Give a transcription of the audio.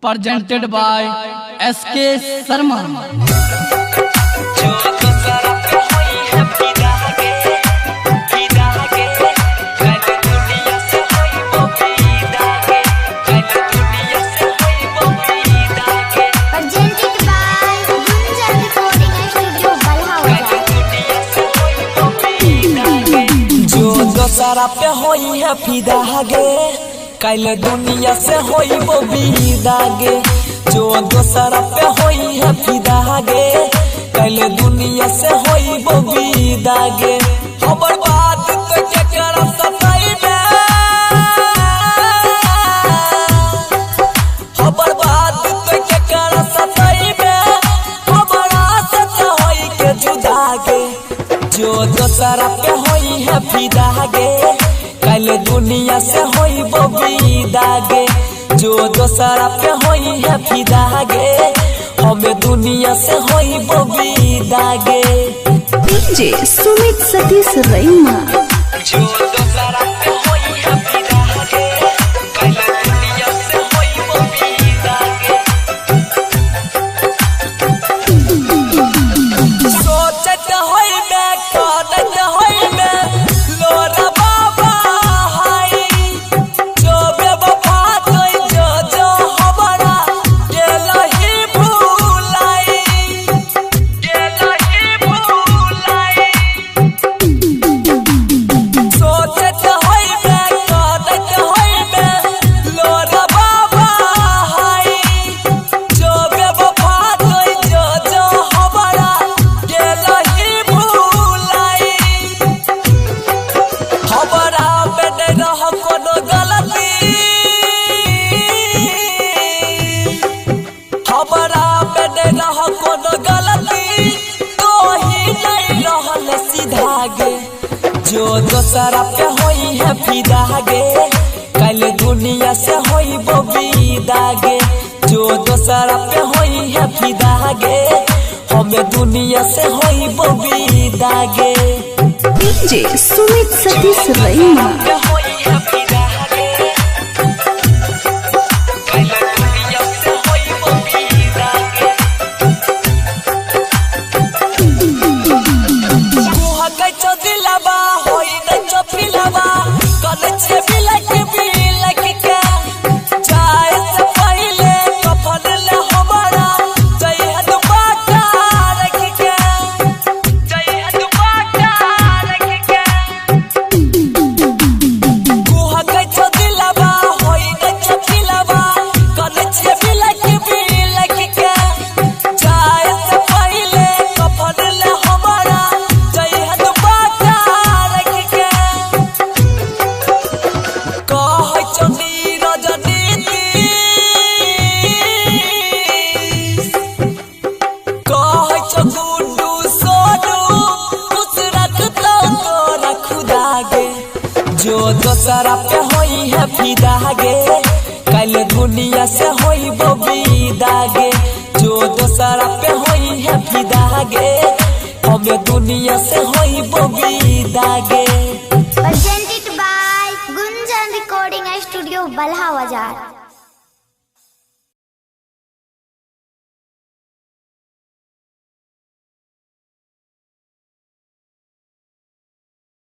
presented by SK Sharma. सारा पे होई है फिदा गे कल दुनिया से होई वो विदा गे जो दोसरा पे होई है फिदा गे कल दुनिया से होई वो विदा गे खबर बात तो के कर सताई में खबर बात तो के कर सताई में खबर सच होई के जुदा गे जो दोसरा पे होई है फिदा गे कल दुनिया से होई वो विदा गे जो दोसरा पे होई है फिदा गे हमें दुनिया से होई वो विदा गे डीजे सुमित सतीश रैमा जो दोसरा पे होई है फिदा गे कल दुनिया से होई वो विदा गे सोचत होई मैं करत होई मैं लोरा बाबा हाई जो बेवफा कोई जो हमारा गेलही भुलाई सोचत होई मैं करत होई मैं लोरा बाबा हाई जो बेवफा कोई जो हमारा गेलही भुलाई हमारा में नहीं रह कोनो गलती हमारा में नहीं रह कोनो गलती तो ही नहीं रहल सीधा गे जो दोसरा पे होई है फिदा गे कल दुनिया से होई वो विदा गे जो दोसरा पे होई है फिदा गे हमें दुनिया से होई वो विदा गे डीजे सुमित सतीश रैमा जो दोसरा पे होई है फिदा गे कल दुनिया से होई वो विदा गे जो दोसरा पे होई है फिदा गे हमें दुनिया से होई वो विदा गे presented by Gunjan Recording Studio, Balha Bazaar.